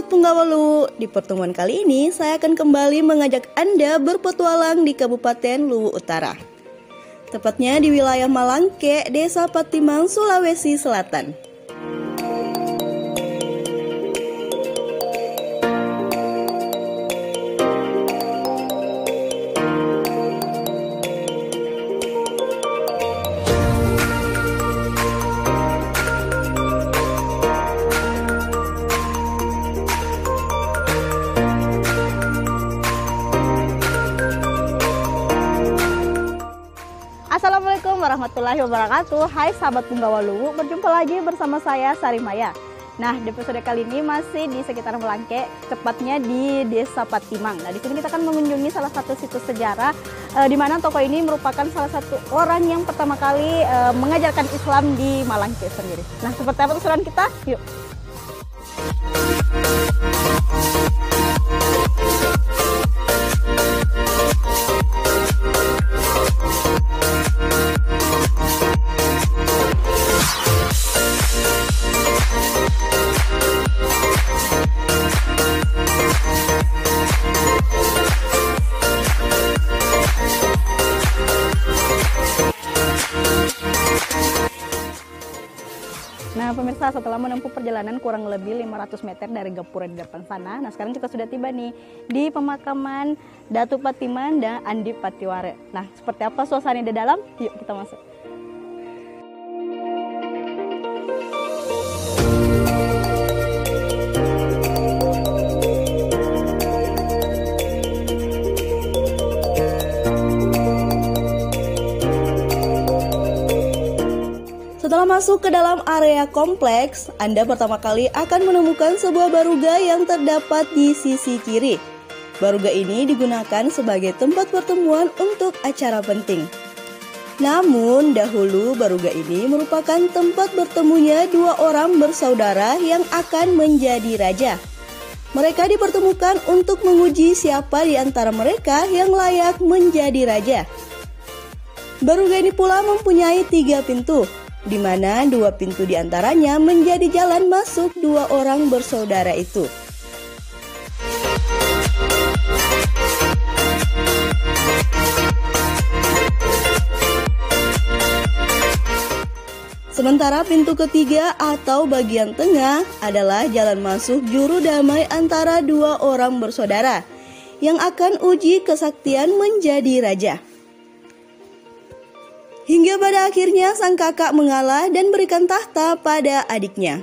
Sahabat Punggawa Luwu, di pertemuan kali ini saya akan kembali mengajak Anda berpetualang di Kabupaten Luwu Utara. Tepatnya di wilayah Malangke, Desa Patimang, Sulawesi Selatan. Assalamualaikum warahmatullahi wabarakatuh. Hai sahabat Punggawa Luwu, berjumpa lagi bersama saya Sari Maya. Nah, di episode kali ini masih di sekitar Malangke, tepatnya di Desa Patimang. Nah, di sini kita akan mengunjungi salah satu situs sejarah di mana tokoh ini merupakan salah satu orang yang pertama kali mengajarkan Islam di Malangke sendiri. Nah, seperti apa keseruan kita? Yuk. Nah pemirsa, setelah menempuh perjalanan kurang lebih 500 meter dari gapura di depan sana, nah sekarang kita sudah tiba nih di pemakaman Datu Patiman dan Andi Patiware. Nah seperti apa suasana di dalam? Yuk kita masuk. Setelah masuk ke dalam area kompleks, Anda pertama kali akan menemukan sebuah baruga yang terdapat di sisi kiri. Baruga ini digunakan sebagai tempat pertemuan untuk acara penting. Namun, dahulu baruga ini merupakan tempat bertemunya dua orang bersaudara yang akan menjadi raja. Mereka dipertemukan untuk menguji siapa di antara mereka yang layak menjadi raja. Baruga ini pula mempunyai 3 pintu, di mana 2 pintu diantaranya menjadi jalan masuk dua orang bersaudara itu. Sementara pintu ketiga atau bagian tengah adalah jalan masuk juru damai antara dua orang bersaudara yang akan uji kesaktian menjadi raja. Hingga pada akhirnya sang kakak mengalah dan berikan tahta pada adiknya.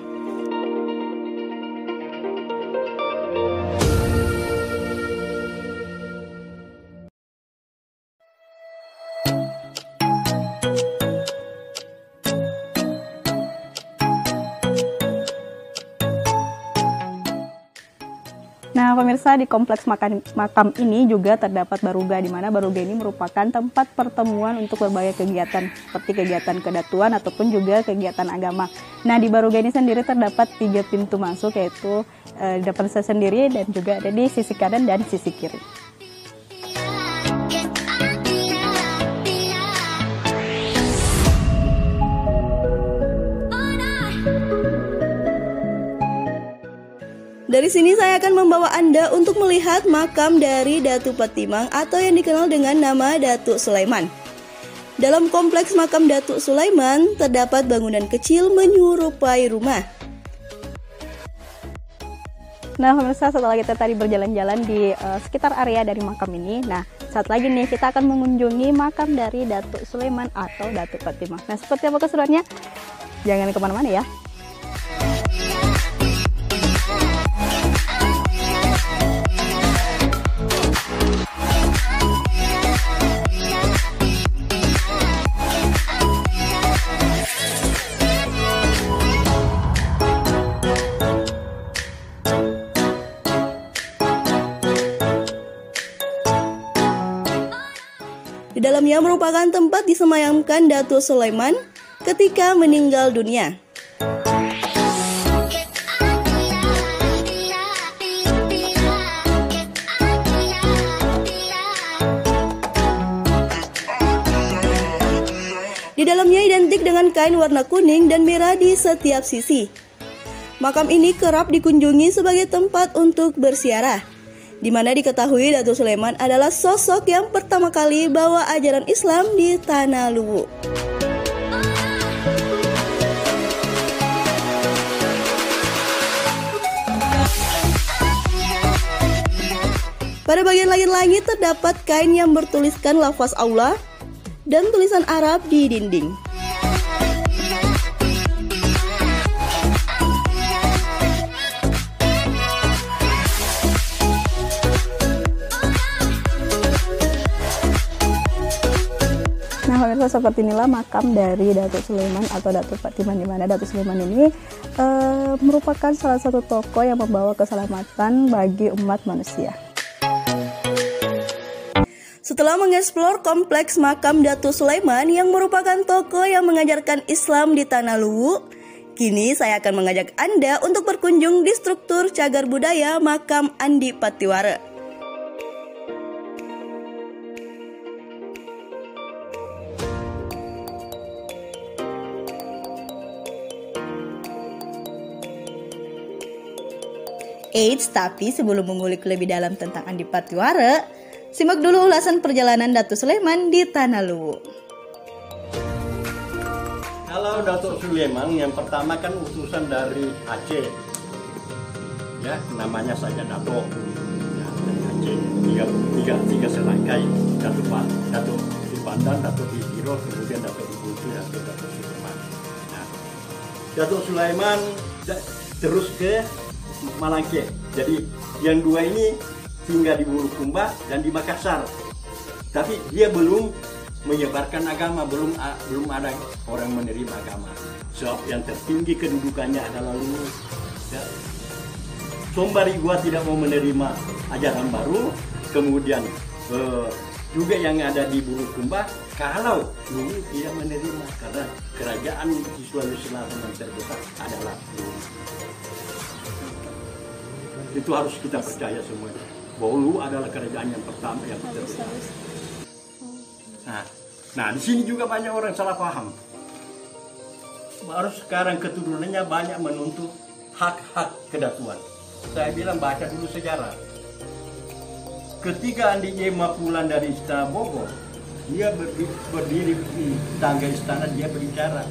Nah pemirsa, di kompleks makam ini juga terdapat baruga, di mana baruga ini merupakan tempat pertemuan untuk berbagai kegiatan seperti kegiatan kedatuan ataupun juga kegiatan agama. Nah di baruga ini sendiri terdapat 3 pintu masuk, yaitu di depan saya sendiri dan juga ada di sisi kanan dan sisi kiri. Dari sini saya akan membawa Anda untuk melihat makam dari Datu Patimang atau yang dikenal dengan nama Datuk Sulaiman. Dalam kompleks makam Datuk Sulaiman terdapat bangunan kecil menyerupai rumah. Nah pemirsa, setelah kita tadi berjalan-jalan di sekitar area dari makam ini, nah saat lagi nih kita akan mengunjungi makam dari Datuk Sulaiman atau Datuk Patimang. Nah seperti apa keseruannya? Jangan kemana-mana ya. Di dalamnya merupakan tempat disemayamkan Datuk Sulaiman ketika meninggal dunia. Di dalamnya identik dengan kain warna kuning dan merah di setiap sisi. Makam ini kerap dikunjungi sebagai tempat untuk berziarah, di mana diketahui Datuk Sulaiman adalah sosok yang pertama kali bawa ajaran Islam di Tanah Luwu. Pada bagian langit-langit terdapat kain yang bertuliskan lafaz Allah dan tulisan Arab di dinding. Nah, pemirsa, seperti inilah makam dari Datuk Sulaiman atau Datuk Patiman, di mana Datuk Sulaiman ini merupakan salah satu tokoh yang membawa keselamatan bagi umat manusia. Setelah mengeksplor kompleks makam Datuk Sulaiman yang merupakan tokoh yang mengajarkan Islam di Tanah Luwu, kini saya akan mengajak Anda untuk berkunjung di struktur cagar budaya makam Andi Patiwara. Eits, tapi sebelum mengulik lebih dalam tentang Andi Patiwara, simak dulu ulasan perjalanan Datuk Sulaiman di Tanah Luwu. Kalau Datuk Sulaiman yang pertama kan utusan dari Aceh, ya namanya saja Datuk, ya, dari Aceh, tiga serangkai, Datuk di Pandan, Datuk di Biro, kemudian Datuk di Butu, Datuk Sulaiman. Nah, Datuk Sulaiman terus ke Malangke. Jadi yang dua ini tinggal di Bulukumba dan di Makassar. Tapi dia belum menyebarkan agama, belum ada orang menerima agama. Sebab yang tertinggi kedudukannya adalah Luwu. Ya. Sombari gua tidak mau menerima ajaran baru. Kemudian juga yang ada di Bulukumba, kalau Luwu tidak menerima karena kerajaan di Sulawesi Selatan yang terbesar adalah Luwu. Itu harus kita percaya semuanya. Bahwa Luwu adalah kerajaan yang pertama yang terbesar. Nah, di sini juga banyak orang salah paham. Baru sekarang keturunannya banyak menuntut hak-hak kedatuan. Saya bilang baca dulu sejarah. Ketika Andi Jema pulang dari Istana Bogor, dia berdiri di tangga istana, dia berbicara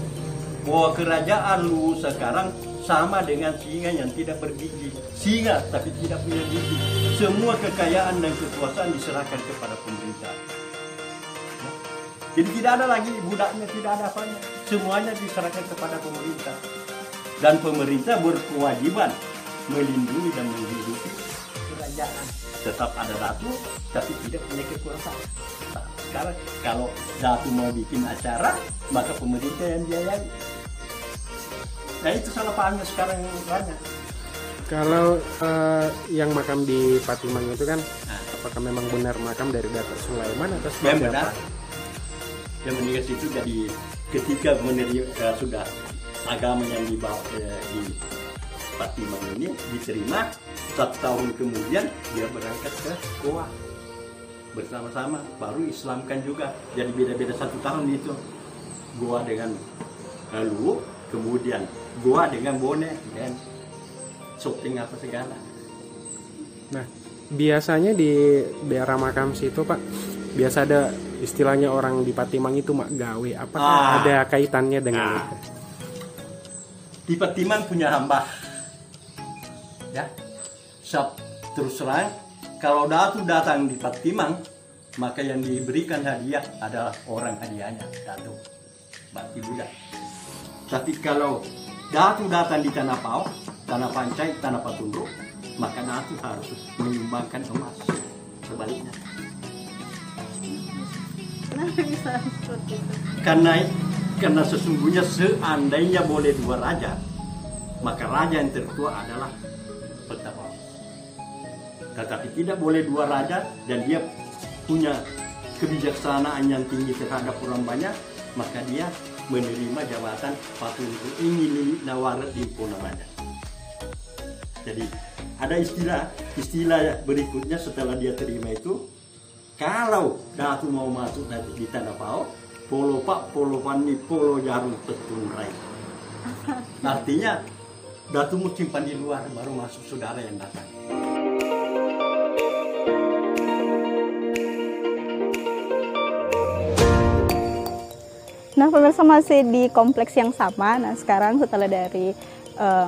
bahwa kerajaan Luwu sekarang sama dengan singa yang tidak bergigi. Singa tapi tidak punya gigi. Semua kekayaan dan kekuasaan diserahkan kepada pemerintah. Jadi tidak ada lagi budaknya, tidak ada apanya. Semuanya diserahkan kepada pemerintah. Dan pemerintah berkewajiban melindungi dan menghidupi kerajaan. Tetap ada ratu, tapi tidak punya kekuasaan. Nah, sekarang kalau ratu mau bikin acara, maka pemerintah yang biayai. Nah, itu salah pahamnya sekarang banyak. Kalau yang makam di Patimang itu kan, apakah memang benar makam dari Datuk Sulaiman atau seperti apa? Yang meninggal itu jadi ketika sudah agama yang dibawa di Patimang ini diterima, 1 tahun kemudian dia berangkat ke Goa bersama-sama, baru Islamkan juga. Jadi beda-beda 1 tahun itu. Goa dengan Luwu, kemudian Goa dengan Bone dan shopping apa segala. Nah, biasanya di daerah makam situ Pak, biasa ada istilahnya orang di Patimang itu mak gawe. Apakah ada kaitannya dengan itu? Di Patimang punya hamba, ya. Terus terang, kalau Datu datang di Patimang, maka yang diberikan hadiah adalah orang hadiahnya Datu Bakti Buddha. Tapi kalau Datu datang di Tanah Pao, Tanah Pancai, Tanah Patunduk, maka Datu harus menyumbangkan emas. Sebaliknya. Kenapa bisa seperti itu? Karena sesungguhnya seandainya boleh 2 raja, maka raja yang tertua adalah Petapao. Tetapi tidak boleh 2 raja dan dia punya kebijaksanaan yang tinggi terhadap orang banyak, maka dia menerima jabatan Patunduk ini Nawara Dimpo namanya. Jadi ada istilah berikutnya setelah dia terima itu, kalau Datu mau masuk nanti di Tanah Pao, polo pak, polo pani, polo jarum petun rai. Artinya Datumu simpan di luar, baru masuk saudara yang datang. Nah, pemirsa masih di kompleks yang sama. Nah, sekarang setelah dari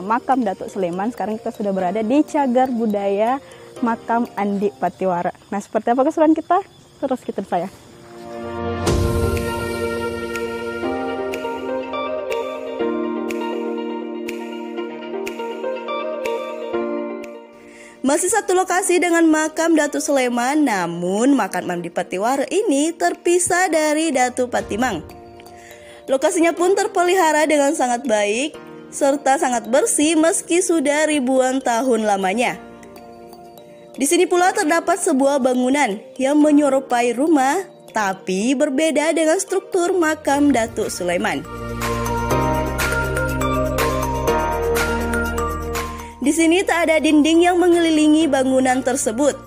makam Datuk Sulaiman, sekarang kita sudah berada di Cagar Budaya Makam Andi Patiwara. Nah, seperti apa keseruan kita? Terus ikutin saya. Masih satu lokasi dengan makam Datuk Sulaiman, namun makam Andi Patiwara ini terpisah dari Datuk Patimang. Lokasinya pun terpelihara dengan sangat baik, serta sangat bersih meski sudah ribuan tahun lamanya. Di sini pula terdapat sebuah bangunan yang menyerupai rumah, tapi berbeda dengan struktur makam Datuk Sulaiman. Di sini tak ada dinding yang mengelilingi bangunan tersebut.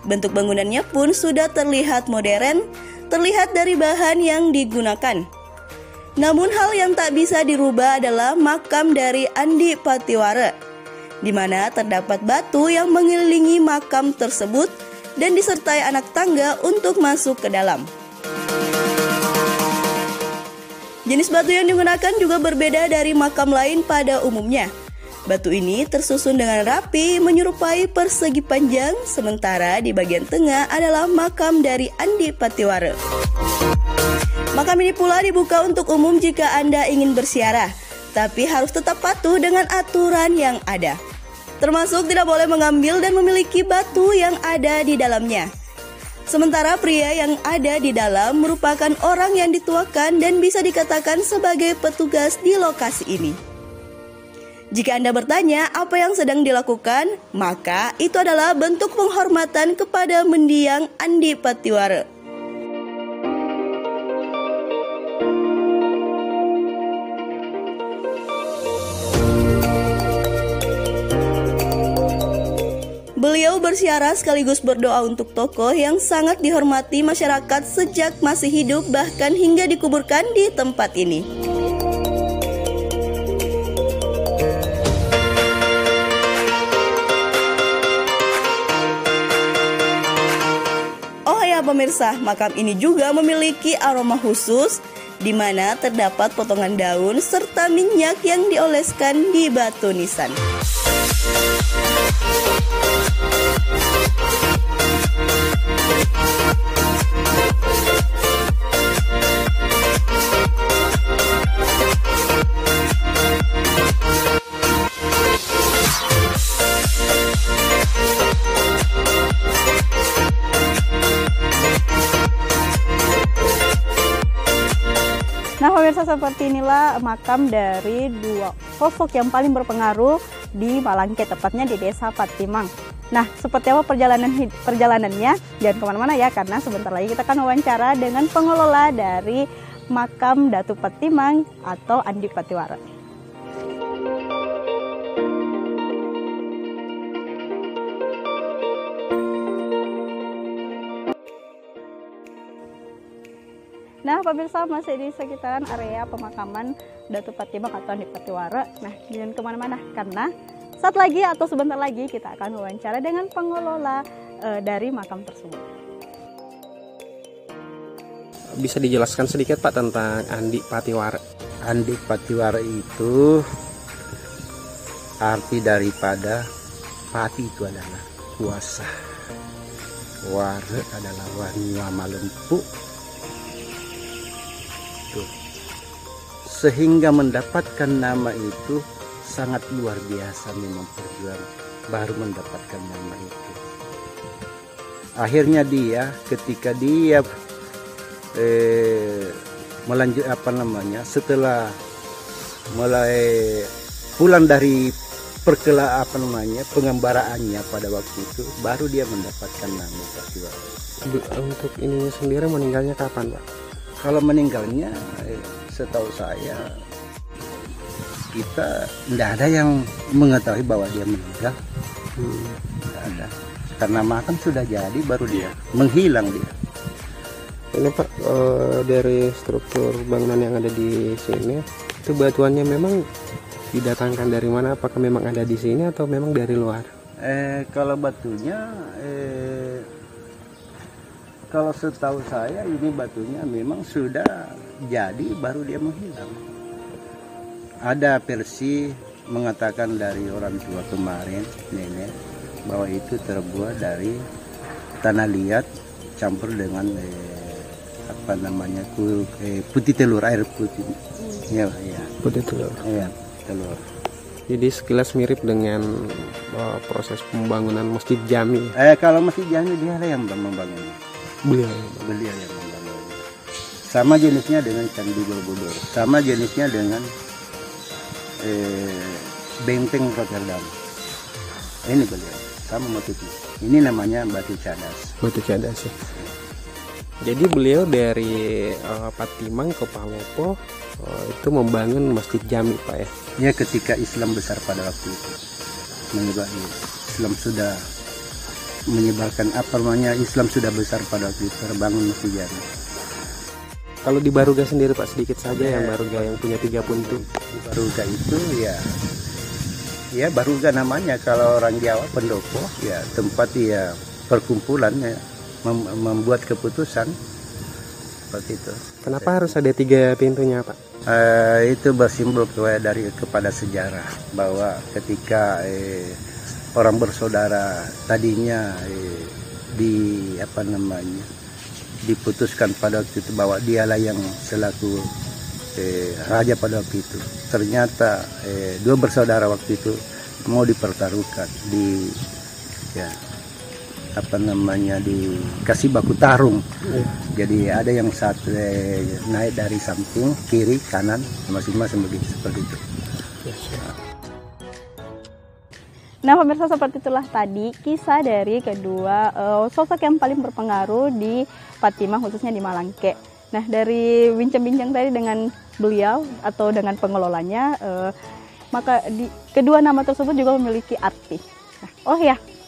Bentuk bangunannya pun sudah terlihat modern, terlihat dari bahan yang digunakan. Namun hal yang tak bisa dirubah adalah makam dari Andi Patiwara, di mana terdapat batu yang mengelilingi makam tersebut dan disertai anak tangga untuk masuk ke dalam. Jenis batu yang digunakan juga berbeda dari makam lain pada umumnya. Batu ini tersusun dengan rapi menyerupai persegi panjang, sementara di bagian tengah adalah makam dari Andi Patiwara. Makam ini pula dibuka untuk umum jika Anda ingin berziarah, tapi harus tetap patuh dengan aturan yang ada. Termasuk tidak boleh mengambil dan memiliki batu yang ada di dalamnya. Sementara pria yang ada di dalam merupakan orang yang dituakan dan bisa dikatakan sebagai petugas di lokasi ini. Jika Anda bertanya apa yang sedang dilakukan, maka itu adalah bentuk penghormatan kepada mendiang Andi Patiwara. Beliau berziarah sekaligus berdoa untuk tokoh yang sangat dihormati masyarakat sejak masih hidup, bahkan hingga dikuburkan di tempat ini. Oh ya pemirsa, makam ini juga memiliki aroma khusus, di mana terdapat potongan daun serta minyak yang dioleskan di batu nisan. Nah, pemirsa, seperti inilah makam dari dua sosok yang paling berpengaruh di Malangke, tepatnya di Desa Patimang. Nah, seperti apa perjalanannya? Jangan kemana-mana ya, karena sebentar lagi kita akan wawancara dengan pengelola dari makam Datuk Patimang atau Andi Patiwara. Nah, pemirsa, masih di sekitaran area pemakaman Datuk Patimang atau Andi Patiwara. Nah, jangan kemana-mana, karena saat lagi atau sebentar lagi kita akan wawancara dengan pengelola dari makam tersebut. Bisa dijelaskan sedikit Pak tentang Andi Patiwara? Andi Patiwara itu arti daripada pati itu adalah kuasa, wara adalah wanita malempu, sehingga mendapatkan nama itu sangat luar biasa, memang perjuangan baru mendapatkan nama itu. Akhirnya dia ketika dia setelah mulai pulang dari pengembaraannya pada waktu itu, baru dia mendapatkan nama Patiwara. Untuk ini sendiri meninggalnya kapan Pak? Kalau meninggalnya setahu saya kita tidak ada yang mengetahui bahwa dia meninggal. Tidak ada, karena makam sudah jadi baru dia menghilang dia. Ini Pak, dari struktur bangunan yang ada di sini itu batuannya memang didatangkan dari mana? Apakah memang ada di sini atau memang dari luar? Kalau batunya, kalau setahu saya ini batunya memang sudah jadi baru dia menghilang. Ada versi mengatakan dari orang tua kemarin, nenek, bahwa itu terbuat dari tanah liat campur dengan putih telur, air putih. Ya. Putih telur. Iya, telur. Jadi sekilas mirip dengan proses pembangunan Masjid Jami. Kalau Masjid Jami dia lah yang membangunnya. Beliau yang membangunnya. Sama jenisnya dengan Candi Borobudur. Sama jenisnya dengan Benteng Rotterdam. Ini beliau. Sama motifnya. Ini namanya batu cadas. Batu cadas ya. Jadi beliau dari Patimang ke Palopo itu membangun Masjid Jami, Pak ya? Ya, ketika Islam besar pada waktu itu. Islam sudah menyebarkan Islam sudah besar pada waktu itu, terbangun Masjid Jami. Kalau di Baruga sendiri Pak, sedikit saja yang Baruga yang punya 3 pintu. Di Baruga itu ya Baruga namanya, kalau orang Jawa pendopo, ya tempat ya perkumpulannya. Membuat keputusan seperti itu. Kenapa harus ada 3 pintunya, Pak? Itu bersimbol kepada sejarah bahwa ketika orang bersaudara tadinya diputuskan pada waktu itu bahwa dialah yang selaku raja pada waktu itu. Ternyata 2 bersaudara waktu itu mau dipertaruhkan dikasih baku tarung. Jadi ada yang satu naik dari samping kiri kanan masing-masing begitu, seperti itu. Nah pemirsa, seperti itulah tadi kisah dari kedua sosok yang paling berpengaruh di Patimang, khususnya di Malangke. Nah dari bincang-bincang tadi dengan beliau atau dengan pengelolanya, maka kedua nama tersebut juga memiliki arti.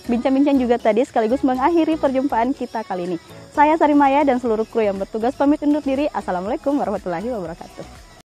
Bincang-bincang juga tadi sekaligus mengakhiri perjumpaan kita kali ini. Saya Sari Maya dan seluruh kru yang bertugas pamit undur diri. Assalamualaikum warahmatullahi wabarakatuh.